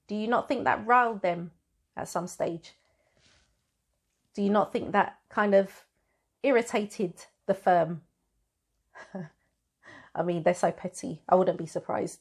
Do you not think that riled them at some stage? Do you not think that kind of irritated the firm? I mean, they're so petty. I wouldn't be surprised.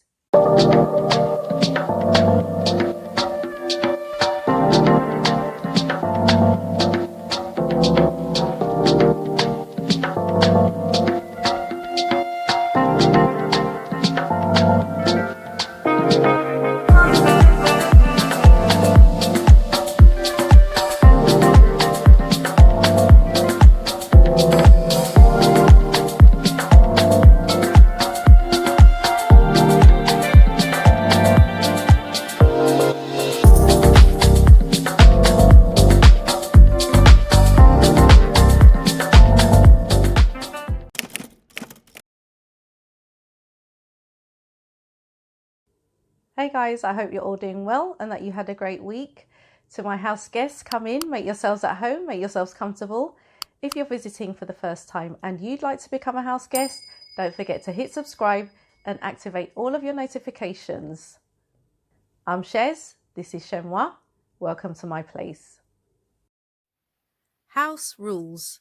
Hey guys, I hope you're all doing well and that you had a great week. To my house guests, come in, make yourselves at home, make yourselves comfortable. If you're visiting for the first time and you'd like to become a house guest, don't forget to hit subscribe and activate all of your notifications. I'm Chez, this is Chez M0i. Welcome to my place. House rules.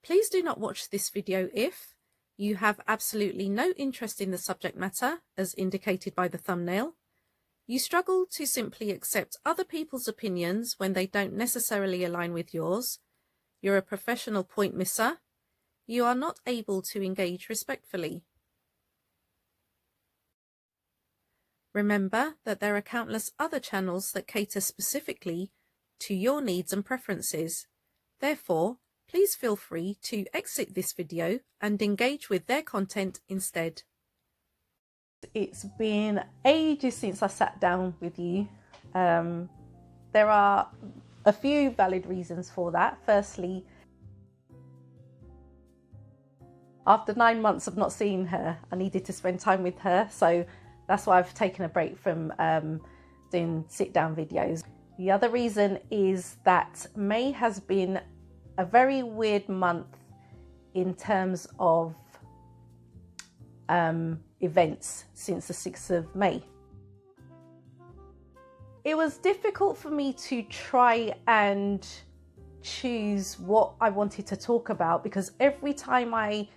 Please do not watch this video if you have absolutely no interest in the subject matter, as indicated by the thumbnail. You struggle to simply accept other people's opinions when they don't necessarily align with yours. You're a professional point misser. You are not able to engage respectfully. Remember that there are countless other channels that cater specifically to your needs and preferences. Therefore, please feel free to exit this video and engage with their content instead. It's been ages since I sat down with you. There are a few valid reasons for that. Firstly, after 9 months of not seeing her, I needed to spend time with her. So that's why I've taken a break from doing sit-down videos. The other reason is that May has been a very weird month in terms of events since the 6th of May. It was difficult for me to try and choose what I wanted to talk about because every time I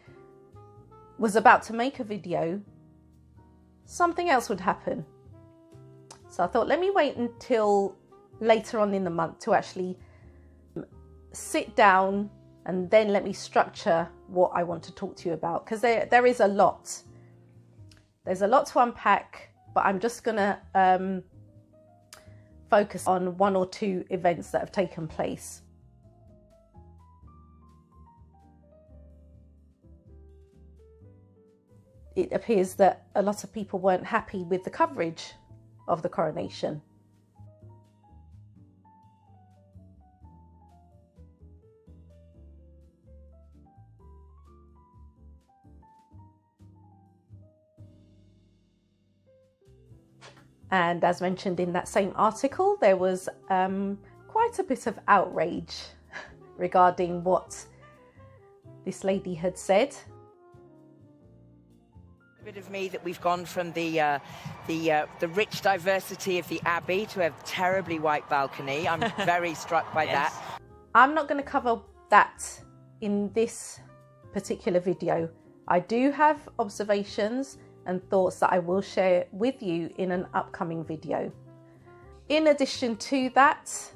was about to make a video, something else would happen. So I thought, let me wait until later on in the month to actually sit down and then let me structure what I want to talk to you about, because there is a lot. There's a lot to unpack, but I'm just gonna focus on one or two events that have taken place. It appears that a lot of people weren't happy with the coverage of the coronation. And as mentioned in that same article, there was quite a bit of outrage regarding what this lady had said. A bit of me that we've gone from the rich diversity of the Abbey to a terribly white balcony. I'm very struck by that. I'm not going to cover that in this particular video. I do have observations and thoughts that I will share with you in an upcoming video. In addition to that,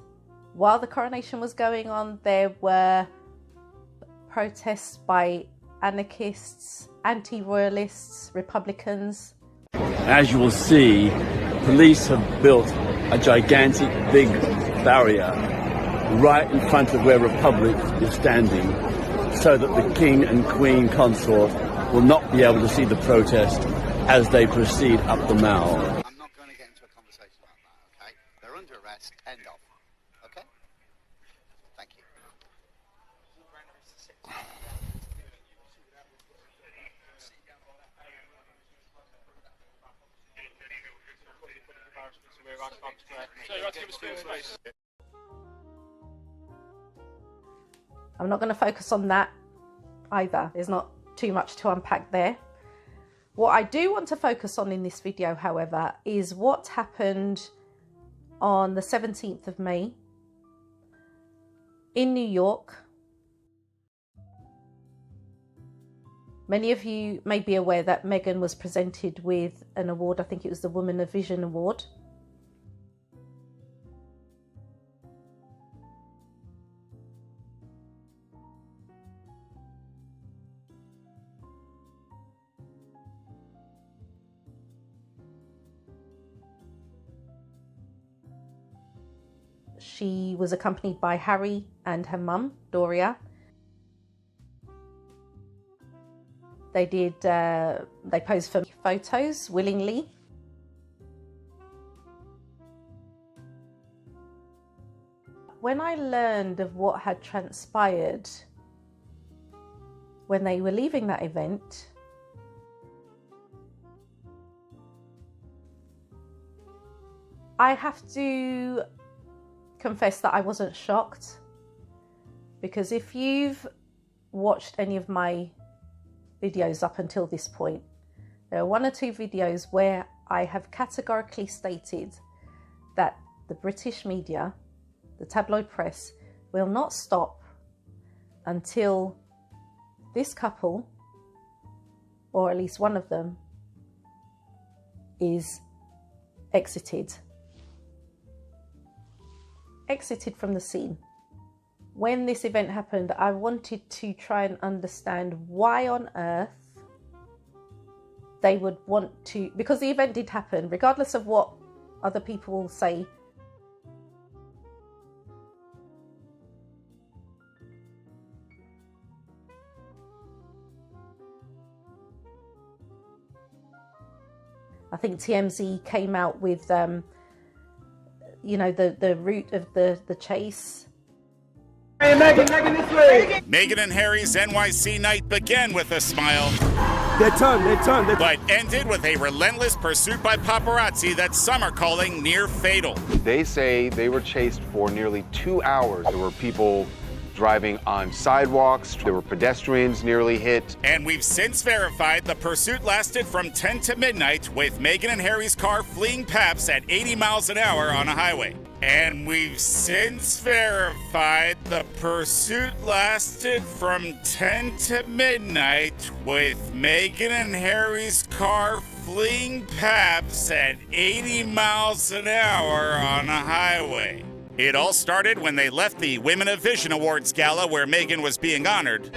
while the coronation was going on, there were protests by anarchists, anti-royalists, Republicans. As you will see, police have built a gigantic big barrier right in front of where Republic is standing so that the King and Queen consort will not be able to see the protest as they proceed up the Mall. I'm not going to get into a conversation about that, okay? They're under arrest, end of. Okay? Thank you. I'm not going to focus on that either. There's not too much to unpack there. What I do want to focus on in this video, however, is what happened on the 17th of May in New York. Many of you may be aware that Meghan was presented with an award. I think it was the Woman of Vision Award. She was accompanied by Harry and her mum, Doria. They posed for photos willingly. When I learned of what had transpired when they were leaving that event, I have to confess that I wasn't shocked, because if you've watched any of my videos up until this point, there are one or two videos where I have categorically stated that the British media, the tabloid press, will not stop until this couple, or at least one of them, is exited from the scene. When this event happened, I wanted to try and understand why on earth they would want to, because the event did happen, regardless of what other people will say. I think TMZ came out with, you know, the route of the chase. Hey, Meghan this way! Meghan and Harry's NYC night began with a smile. They turned. But ended with a relentless pursuit by paparazzi that some are calling near fatal. They say they were chased for nearly 2 hours. There were people driving on sidewalks. There were pedestrians nearly hit. And we've since verified the pursuit lasted from 10 to midnight, with Meghan and Harry's car fleeing paps at 80 miles an hour on a highway. And we've since verified the pursuit lasted from 10 to midnight, with Meghan and Harry's car fleeing paps at 80 miles an hour on a highway. It all started when they left the Women of Vision Awards gala where Meghan was being honored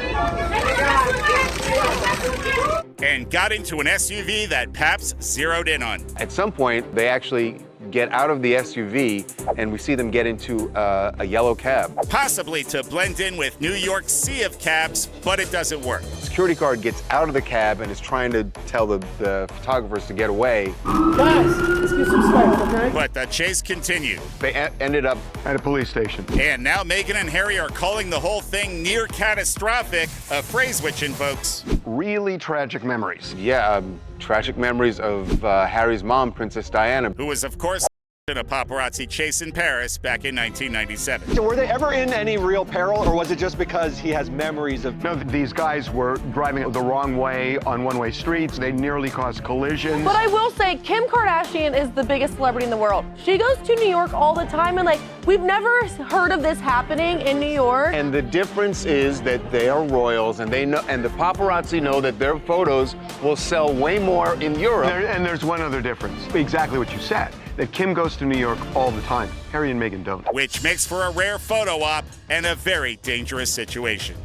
and got into an SUV that Paps zeroed in on. At some point, they actually get out of the SUV and we see them get into a yellow cab. Possibly to blend in with New York's sea of cabs, but it doesn't work. Security guard gets out of the cab and is trying to tell the photographers to get away. Guys, let's get some space, okay? But the chase continued. They ended up at a police station. And now Meghan and Harry are calling the whole thing near catastrophic, a phrase which invokes really tragic memories. Yeah, tragic memories of Harry's mom, Princess Diana, who was, of course, in a paparazzi chase in Paris back in 1997. So were they ever in any real peril, or was it just because he has memories of... No, these guys were driving the wrong way on one-way streets. They nearly caused collisions. But I will say, Kim Kardashian is the biggest celebrity in the world. She goes to New York all the time, and like, we've never heard of this happening in New York. And the difference is that they are royals, and they know, and the paparazzi know that their photos will sell way more in Europe. And there's one other difference. Exactly what you said. That Kim goes to New York all the time. Harry and Meghan don't. Which makes for a rare photo op and a very dangerous situation.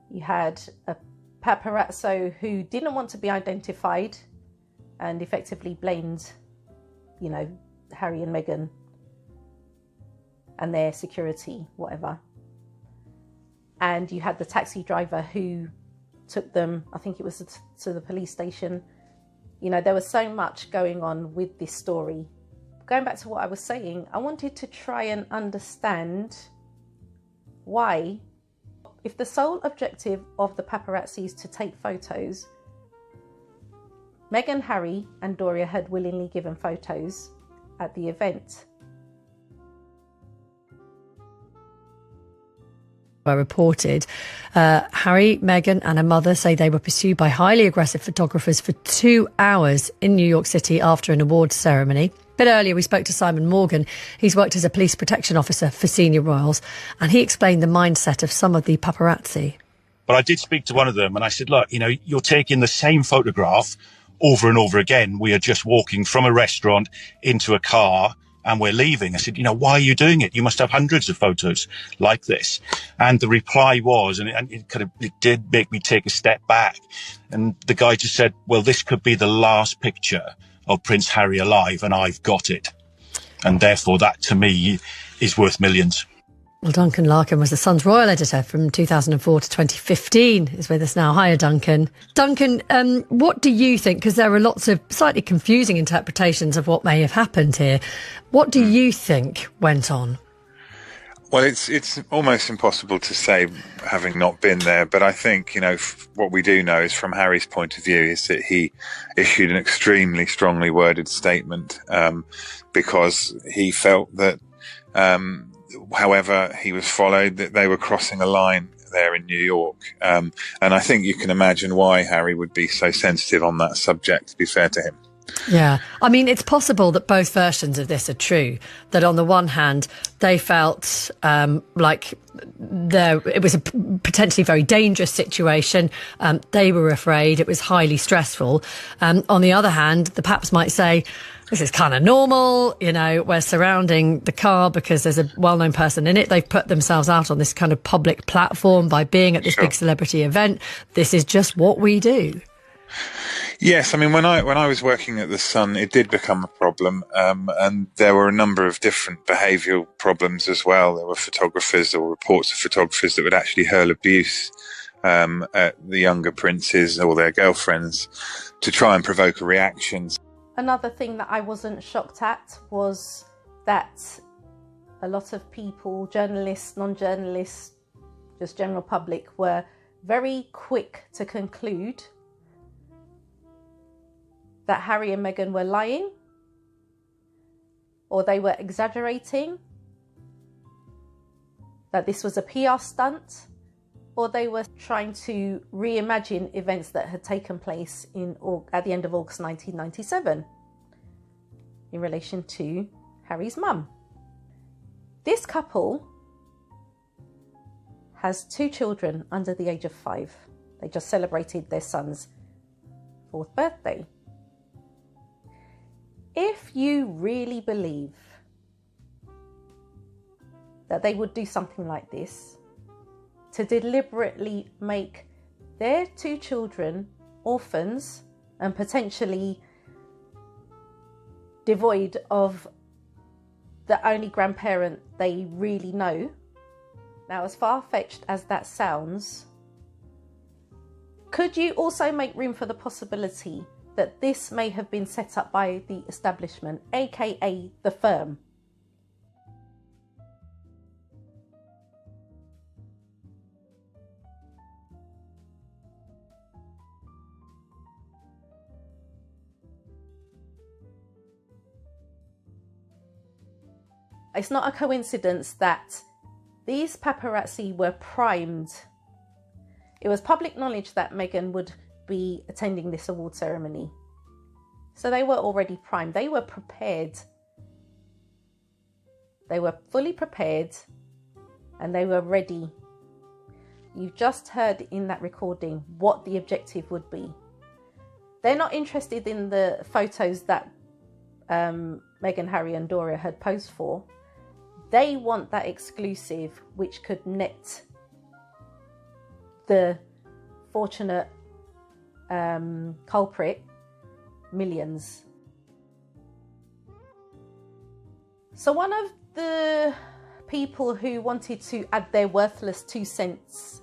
You had a paparazzo who didn't want to be identified and effectively blamed, you know, Harry and Meghan and their security, whatever. And you had the taxi driver who took them, I think it was to the police station. You know, there was so much going on with this story. Going back to what I was saying, I wanted to try and understand why, if the sole objective of the paparazzi is to take photos, Meghan, Harry and Doria had willingly given photos at the event. were reported. Harry, Meghan and her mother say they were pursued by highly aggressive photographers for 2 hours in New York City after an awards ceremony. A bit earlier, we spoke to Simon Morgan. He's worked as a police protection officer for senior royals, and he explained the mindset of some of the paparazzi. But I did speak to one of them and I said, look, you're taking the same photograph over and over again. We are just walking from a restaurant into a car and we're leaving. I said, why are you doing it? You must have hundreds of photos like this. And the reply was, and it did make me take a step back. And the guy just said, well, this could be the last picture of Prince Harry alive and I've got it. And therefore that to me is worth millions. Well, Duncan Larkin was the Sun's royal editor from 2004 to 2015. He's with us now. Hiya, Duncan. Duncan, what do you think? Because there are lots of slightly confusing interpretations of what may have happened here. What do you think went on? Well, it's almost impossible to say, having not been there. But I think, what we do know is from Harry's point of view is that he issued an extremely strongly worded statement because he felt that however he was followed, that they were crossing a line there in New York. And I think you can imagine why Harry would be so sensitive on that subject, to be fair to him. Yeah. I mean, it's possible that both versions of this are true. That on the one hand, they felt like it was a potentially very dangerous situation. They were afraid. It was highly stressful. On the other hand, the paps might say, this is kind of normal, we're surrounding the car because there's a well-known person in it. They've put themselves out on this kind of public platform by being at this big celebrity event. This is just what we do. Yes, I mean, when I was working at The Sun, it did become a problem, and there were a number of different behavioural problems as well. There were photographers or reports of photographers that would actually hurl abuse at the younger princes or their girlfriends to try and provoke a reaction. Another thing that I wasn't shocked at was that a lot of people, journalists, non-journalists, just general public, were very quick to conclude that Harry and Meghan were lying, or they were exaggerating, that this was a PR stunt, or they were trying to reimagine events that had taken place at the end of August 1997 in relation to Harry's mum. This couple has 2 children under the age of 5. They just celebrated their son's 4th birthday. If you really believe that they would do something like this, to deliberately make their 2 children orphans and potentially devoid of the only grandparent they really know. Now, as far-fetched as that sounds, could you also make room for the possibility that this may have been set up by the establishment, aka the firm? It's not a coincidence that these paparazzi were primed. It was public knowledge that Meghan would be attending this award ceremony. So they were already primed. They were prepared. They were fully prepared and they were ready. You've just heard in that recording what the objective would be. They're not interested in the photos that Meghan, Harry and Dora had posed for. They want that exclusive, which could net the fortunate culprit millions. So one of the people who wanted to add their worthless 2 cents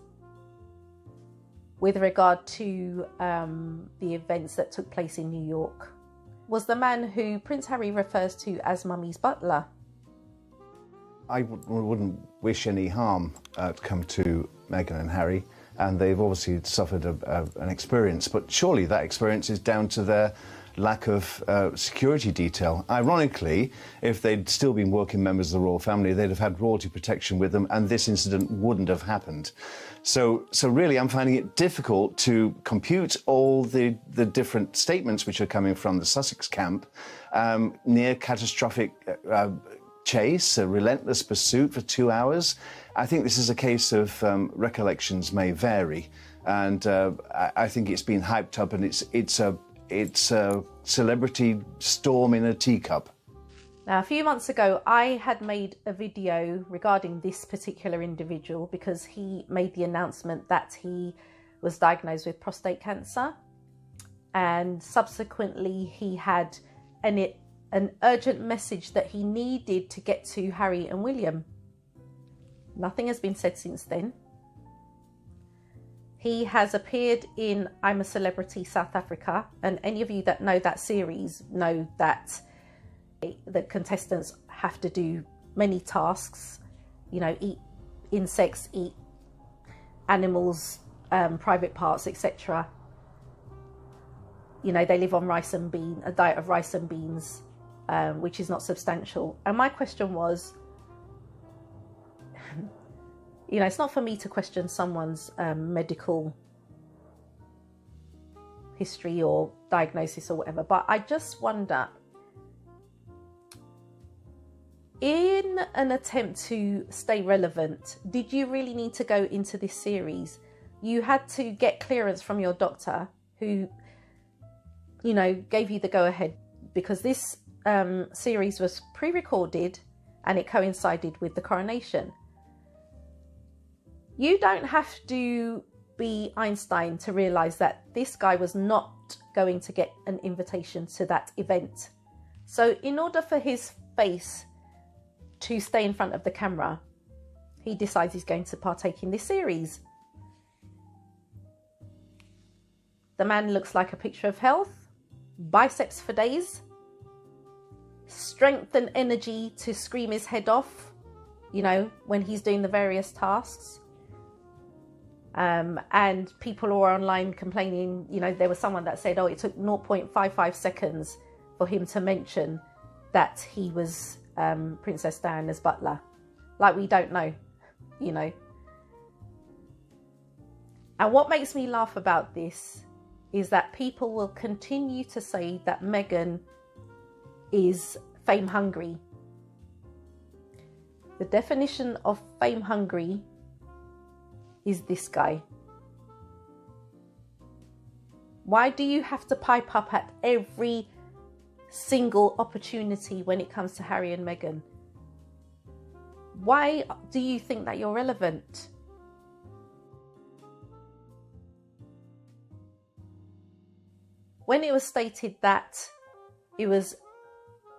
with regard to the events that took place in New York was the man who Prince Harry refers to as Mummy's butler. I wouldn't wish any harm to come to Meghan and Harry, and they've obviously suffered an experience, but surely that experience is down to their lack of security detail. Ironically, if they'd still been working members of the royal family, they'd have had royalty protection with them, and this incident wouldn't have happened. So really, I'm finding it difficult to compute all the different statements which are coming from the Sussex camp. Near catastrophic chase, a relentless pursuit for 2 hours. I think this is a case of recollections may vary, and I think it's been hyped up, and it's a celebrity storm in a teacup. Now, a few months ago, I had made a video regarding this particular individual because he made the announcement that he was diagnosed with prostate cancer, and subsequently he had an urgent message that he needed to get to Harry and William. Nothing has been said since then. He has appeared in I'm a Celebrity South Africa, and any of you that know that series know that the contestants have to do many tasks, you know, eat insects, eat animals, private parts, etc. You know, they live on a diet of rice and beans, which is not substantial. And my question was, you know, it's not for me to question someone's medical history or diagnosis or whatever, but I just wonder, in an attempt to stay relevant, did you really need to go into this series? You had to get clearance from your doctor who, you know, gave you the go-ahead, because this series was pre-recorded and it coincided with the coronation. You don't have to be Einstein to realise that this guy was not going to get an invitation to that event. So in order for his face to stay in front of the camera, he decides he's going to partake in this series. The man looks like a picture of health, biceps for days, strength and energy to scream his head off, you know, when he's doing the various tasks. And people are online complaining, you know, there was someone that said, oh, it took 0.55 seconds for him to mention that he was Princess Diana's butler. Like, we don't know, you know. And what makes me laugh about this is that people will continue to say that Meghan is fame hungry. The definition of fame hungry is this guy. Why do you have to pipe up at every single opportunity when it comes to Harry and Meghan? Why do you think that you're relevant? When it was stated that it was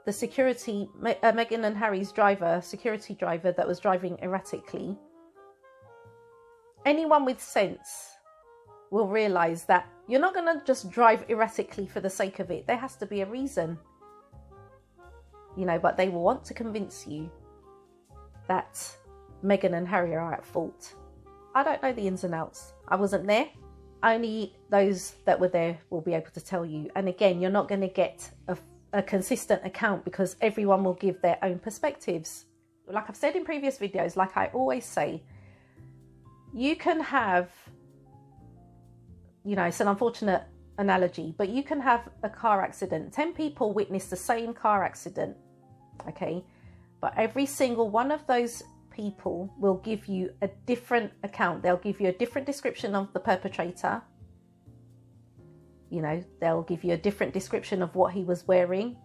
the security, Meghan and Harry's security driver that was driving erratically, anyone with sense will realise that you're not going to just drive erratically for the sake of it. There has to be a reason. You know, but they will want to convince you that Meghan and Harry are at fault. I don't know the ins and outs. I wasn't there. Only those that were there will be able to tell you. And again, you're not going to get a consistent account because everyone will give their own perspectives. Like I've said in previous videos, like I always say, you can have, you know, it's an unfortunate analogy, but you can have a car accident. 10 people witness the same car accident, okay? But every single one of those people will give you a different account. They'll give you a different description of the perpetrator. You know, they'll give you a different description of what he was wearing.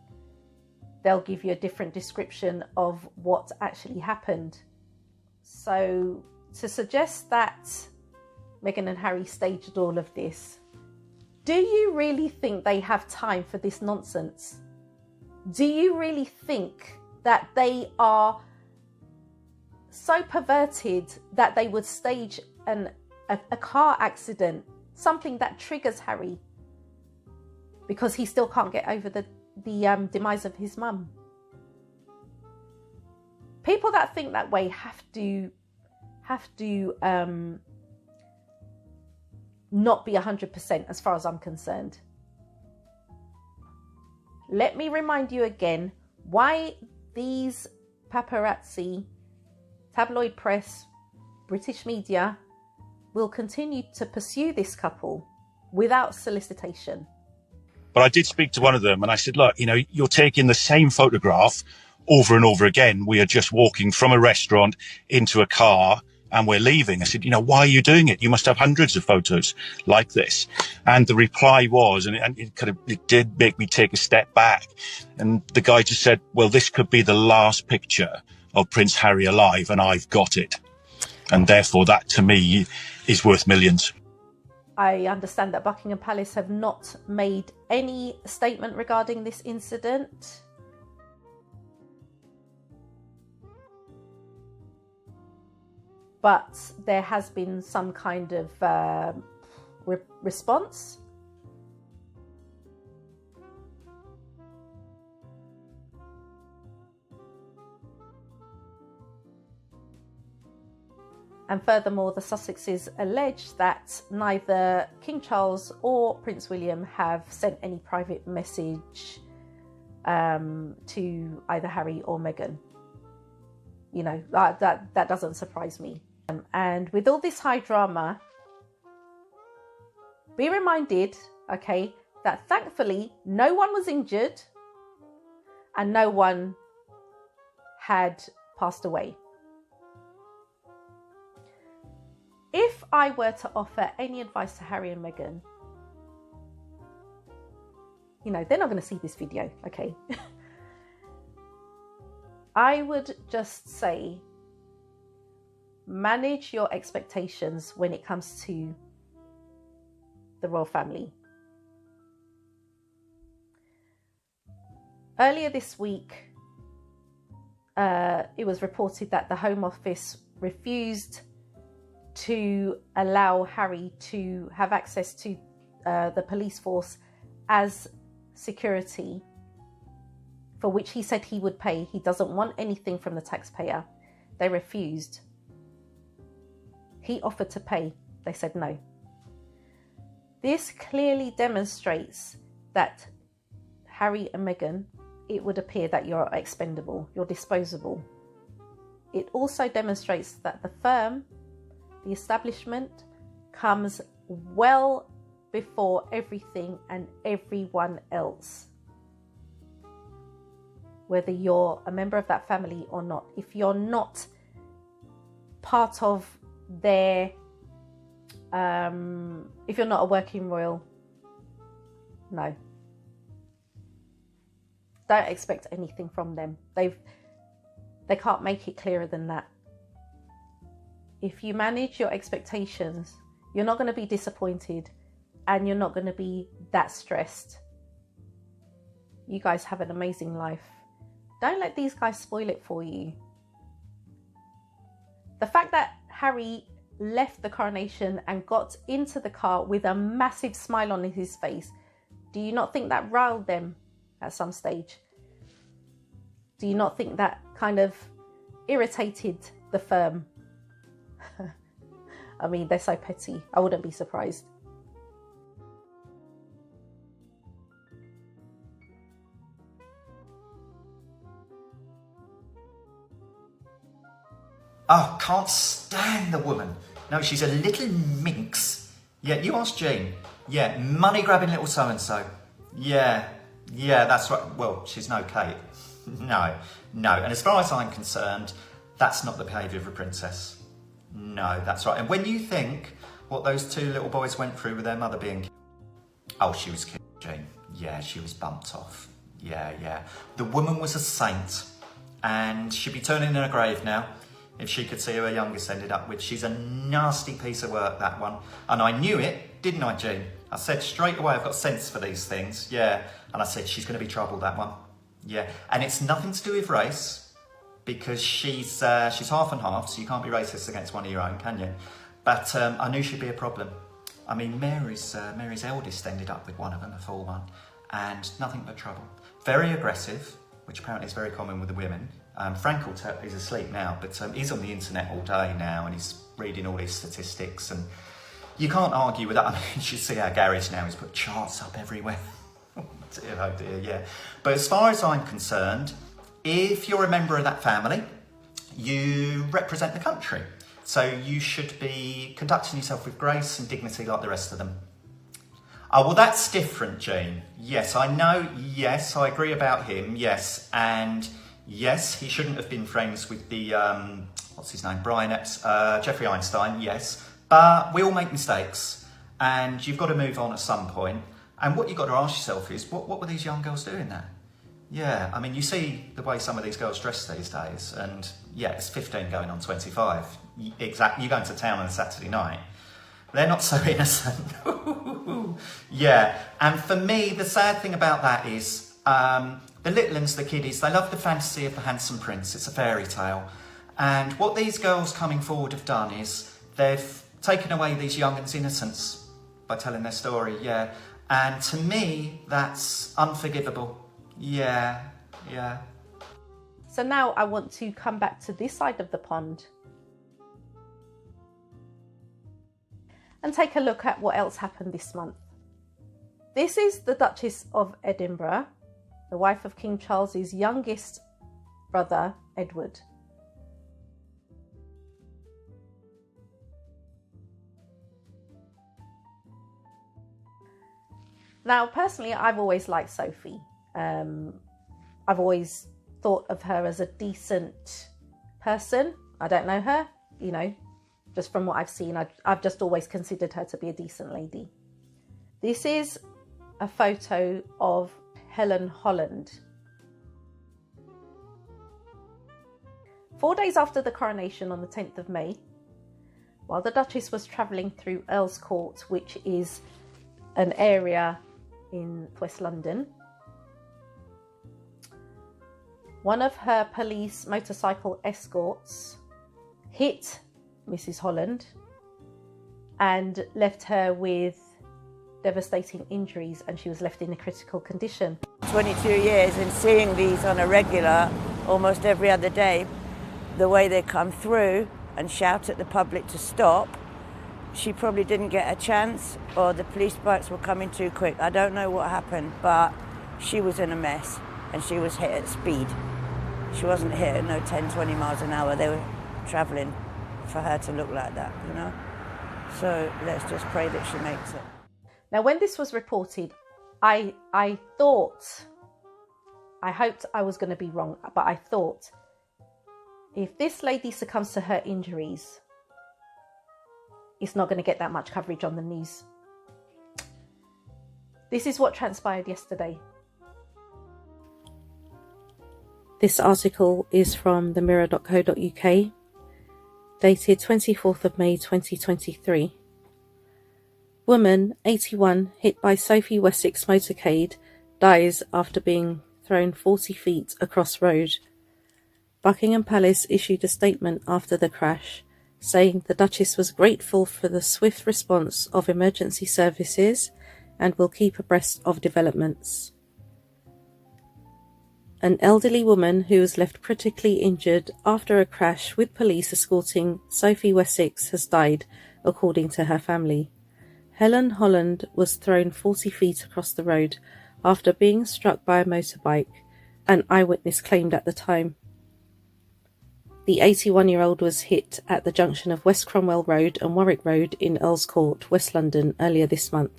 They'll give you a different description of what actually happened. So to suggest that Meghan and Harry staged all of this, do you really think they have time for this nonsense? Do you really think that they are so perverted that they would stage a car accident, something that triggers Harry because he still can't get over the demise of his mum? People that think that way have to not be 100% as far as I'm concerned. let me remind you again why these paparazzi, tabloid press, British media will continue to pursue this couple without solicitation. But I did speak to one of them and I said, look, you know, you're taking the same photograph over and over again. We are just walking from a restaurant into a car and we're leaving. I said, you know, why are you doing it? You must have hundreds of photos like this. And the reply was, and it did make me take a step back. And the guy just said, well, this could be the last picture of Prince Harry alive and I've got it. And therefore that to me is worth millions. I understand that Buckingham Palace have not made any statement regarding this incident. But there has been some kind of response. And furthermore, the Sussexes allege that neither King Charles or Prince William have sent any private message to either Harry or Meghan. You know, that doesn't surprise me. And with all this high drama, be reminded, okay, that thankfully no one was injured and no one had passed away. If I were to offer any advice to Harry and Meghan, you know, they're not going to see this video, okay? I would just say, manage your expectations when it comes to the royal family. Earlier this week, it was reported that the Home Office refused to allow Harry to have access to the police force as security, for which he said he would pay. He doesn't want anything from the taxpayer. They refused. He offered to pay. They said no. This clearly demonstrates that Harry and Meghan, it would appear that you're expendable, you're disposable. It also demonstrates that the firm, the establishment, comes well before everything and everyone else. Whether you're a member of that family or not, if you're not part of their, if you're not a working royal, no. Don't expect anything from them. They can't make it clearer than that. If you manage your expectations, you're not going to be disappointed and you're not going to be that stressed. You guys have an amazing life. Don't let these guys spoil it for you. The fact that Harry left the coronation and got into the car with a massive smile on his face, do you not think that riled them at some stage? Do you not think that kind of irritated the firm? I mean, they're so petty. I wouldn't be surprised. Oh, can't stand the woman. No, she's a little minx. Yeah, you ask Jane. Yeah, money-grabbing little so-and-so. Yeah, that's right. Well, she's no Kate. No. And as far as I'm concerned, that's not the behaviour of a princess. No, that's right. And when you think what those two little boys went through with their mother being killed. Oh, she was killed, Jane. Yeah, she was bumped off. Yeah. The woman was a saint. And she'd be turning in her grave now if she could see who her youngest ended up with. She's a nasty piece of work, that one. And I knew it, didn't I, Jean? I said straight away, I've got sense for these things. Yeah. And I said, she's going to be trouble, that one. Yeah. And it's nothing to do with race, because she's half and half, so you can't be racist against one of your own, can you? But I knew she'd be a problem. I mean, Mary's eldest ended up with one of them, a full one, and nothing but trouble. Very aggressive, which apparently is very common with the women. Frank is asleep now, but he's on the internet all day now, and he's reading all these statistics, and you can't argue with that. I mean, you should see our garage now, he's put charts up everywhere. oh dear, yeah. But as far as I'm concerned, if you're a member of that family, you represent the country. So you should be conducting yourself with grace and dignity like the rest of them. Oh, well, that's different, Jane. Yes, I know. Yes, I agree about him. Yes, and yes, he shouldn't have been friends with the, what's his name, Brian Epps, Jeffrey Einstein, yes. But we all make mistakes, and you've got to move on at some point. And what you've got to ask yourself is, what were these young girls doing there? Yeah, I mean, you see the way some of these girls dress these days, and yeah, it's 15 going on 25. Exactly, you're going to town on a Saturday night. They're not so innocent. Yeah, and for me, the sad thing about that is the little ones, the kiddies, they love the fantasy of the handsome prince. It's a fairy tale. And what these girls coming forward have done is they've taken away these young ones' innocence by telling their story, yeah. And to me, that's unforgivable. Yeah. So now I want to come back to this side of the pond and take a look at what else happened this month. This is the Duchess of Edinburgh, the wife of King Charles's youngest brother, Edward. Now, personally, I've always liked Sophie. I've always thought of her as a decent person. I don't know her, you know, just from what I've seen, I've just always considered her to be a decent lady. This is a photo of Helen Holland. 4 days after the coronation on the 10th of May, while the Duchess was travelling through Earl's Court, which is an area in West London, one of her police motorcycle escorts hit Mrs. Holland and left her with devastating injuries, and she was left in a critical condition. 22 years and seeing these on a regular, almost every other day, the way they come through and shout at the public to stop, she probably didn't get a chance, or the police bikes were coming too quick. I don't know what happened, but she was in a mess and she was hit at speed. She wasn't hit at no 10, 20 miles an hour. They were travelling for her to look like that, you know? So let's just pray that she makes it. Now, when this was reported, I hoped I was going to be wrong, but I thought, if this lady succumbs to her injuries, it's not going to get that much coverage on the news. This is what transpired yesterday. This article is from themirror.co.uk, dated 24th of May 2023. Woman, 81, hit by Sophie Wessex motorcade, dies after being thrown 40 feet across road. Buckingham Palace issued a statement after the crash, saying the Duchess was grateful for the swift response of emergency services and will keep abreast of developments. An elderly woman who was left critically injured after a crash with police escorting Sophie Wessex has died, according to her family. Helen Holland was thrown 40 feet across the road after being struck by a motorbike, an eyewitness claimed at the time. The 81-year-old was hit at the junction of West Cromwell Road and Warwick Road in Earl's Court, West London, earlier this month.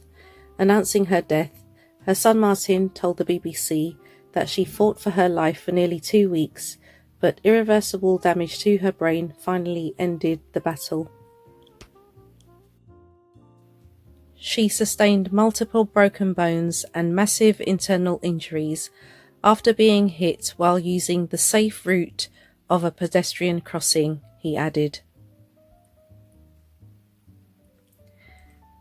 Announcing her death, her son Martin told the BBC that she fought for her life for nearly 2 weeks, but irreversible damage to her brain finally ended the battle. She sustained multiple broken bones and massive internal injuries after being hit while using the safe route of a pedestrian crossing, he added.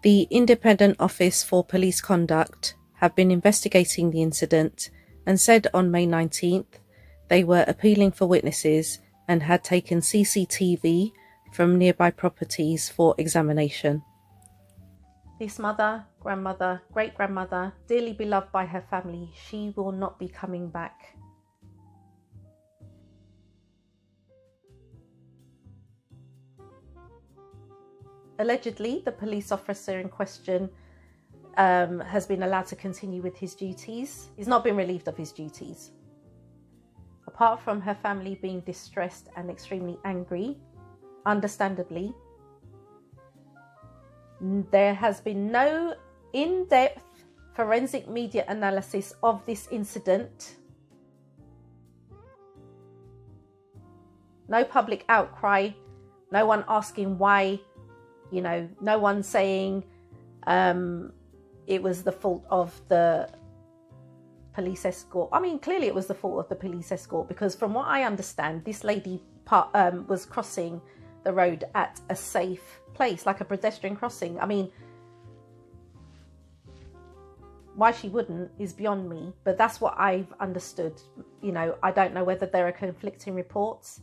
The Independent Office for Police Conduct have been investigating the incident and said on May 19th they were appealing for witnesses and had taken CCTV from nearby properties for examination. This mother, grandmother, great-grandmother, dearly beloved by her family, she will not be coming back. Allegedly, the police officer in question has been allowed to continue with his duties. He's not been relieved of his duties. Apart from her family being distressed and extremely angry, understandably, there has been no in-depth forensic media analysis of this incident. No public outcry, no one asking why, you know, no one saying it was the fault of the police escort. I mean, clearly it was the fault of the police escort, because from what I understand, this lady was crossing the road at a safe place, like a pedestrian crossing. I mean, why she wouldn't is beyond me, but that's what I've understood. You know, I don't know whether there are conflicting reports,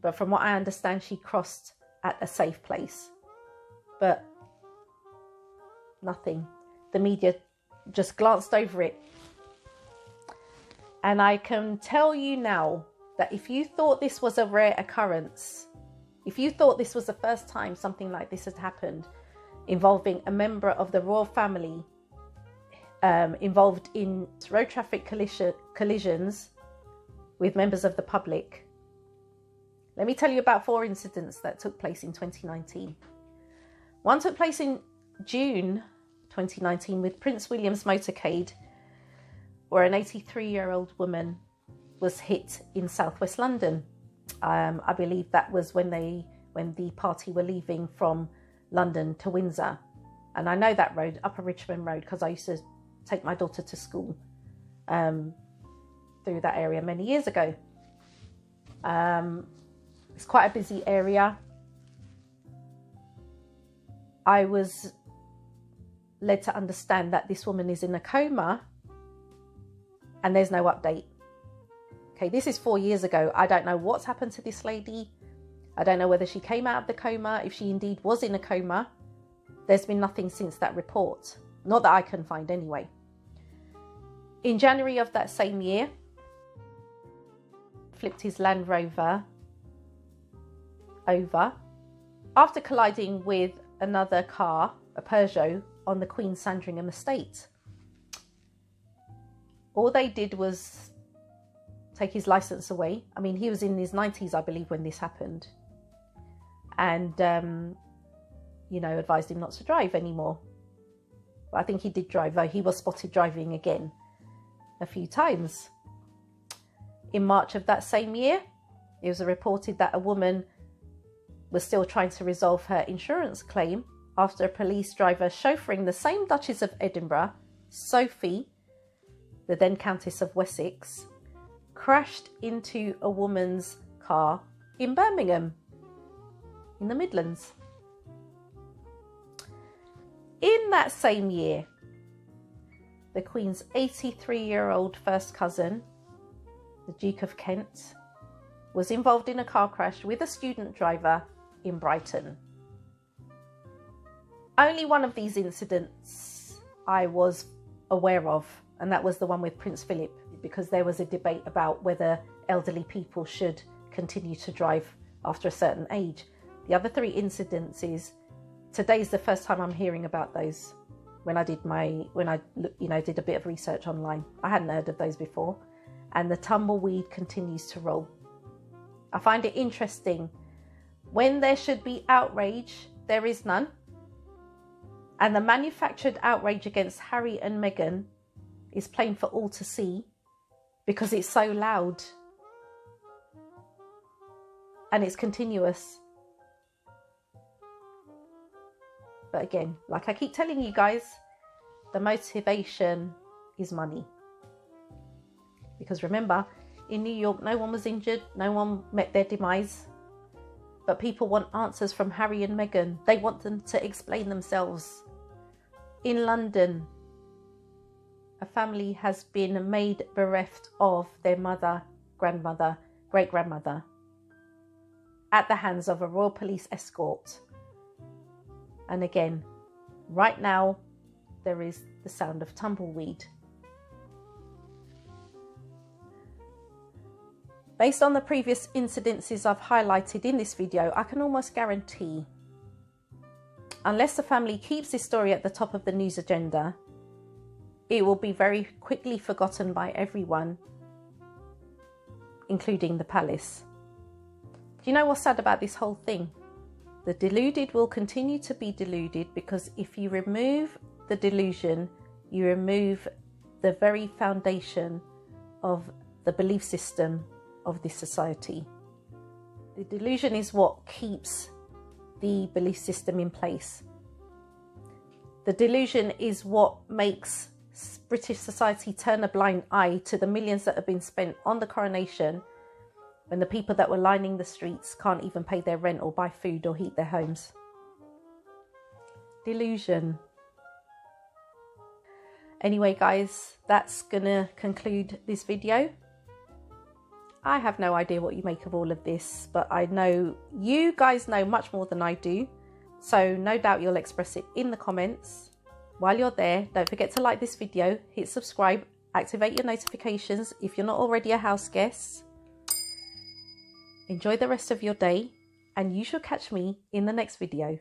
but from what I understand, she crossed at a safe place. But nothing. The media just glanced over it. And I can tell you now that if you thought this was a rare occurrence, if you thought this was the first time something like this had happened, involving a member of the royal family involved in road traffic collisions with members of the public, let me tell you about 4 incidents that took place in 2019. One took place in June 2019 with Prince William's motorcade, where an 83-year-old woman was hit in southwest London. I believe that was when the party were leaving from London to Windsor. And I know that road, Upper Richmond Road, because I used to take my daughter to school through that area many years ago. It's quite a busy area. I was led to understand that this woman is in a coma and there's no update. Okay, this is 4 years ago. I don't know what's happened to this lady. I don't know whether she came out of the coma, if she indeed was in a coma. There's been nothing since that report. Not that I can find anyway. In January of that same year, flipped his Land Rover over after colliding with another car, a Peugeot, on the Queen Sandringham estate. All they did was take his license away. I mean, he was in his 90s, I believe, when this happened. And, you know, advised him not to drive anymore. But I think he did drive, though he was spotted driving again a few times. In March of that same year, it was reported that a woman was still trying to resolve her insurance claim after a police driver chauffeuring the same Duchess of Edinburgh, Sophie, the then Countess of Wessex, crashed into a woman's car in Birmingham, in the Midlands. In that same year, the Queen's 83-year-old first cousin, the Duke of Kent, was involved in a car crash with a student driver in Brighton. Only one of these incidents I was aware of, and that was the one with Prince Philip, because there was a debate about whether elderly people should continue to drive after a certain age. The other 3 incidences, today's the first time I'm hearing about those. When I did did a bit of research online, I hadn't heard of those before, and the tumbleweed continues to roll. I find it interesting. When there should be outrage, there is none. And the manufactured outrage against Harry and Meghan is plain for all to see because it's so loud and it's continuous. But again, like I keep telling you guys, the motivation is money. Because remember, in New York, no one was injured, no one met their demise. But people want answers from Harry and Meghan. They want them to explain themselves. In London, a family has been made bereft of their mother, grandmother, great-grandmother at the hands of a royal police escort. And again, right now, there is the sound of tumbleweed. Based on the previous incidences I've highlighted in this video, I can almost guarantee unless the family keeps this story at the top of the news agenda, it will be very quickly forgotten by everyone, including the palace. Do you know what's sad about this whole thing? The deluded will continue to be deluded, because if you remove the delusion, you remove the very foundation of the belief system of this society. The delusion is what keeps the belief system in place. The delusion is what makes British society turn a blind eye to the millions that have been spent on the coronation, when the people that were lining the streets can't even pay their rent or buy food or heat their homes. Delusion. Anyway guys, that's gonna conclude this video. I have no idea what you make of all of this, but I know you guys know much more than I do, so no doubt you'll express it in the comments. While you're there, don't forget to like this video, hit subscribe, activate your notifications if you're not already a house guest. Enjoy the rest of your day, and you shall catch me in the next video.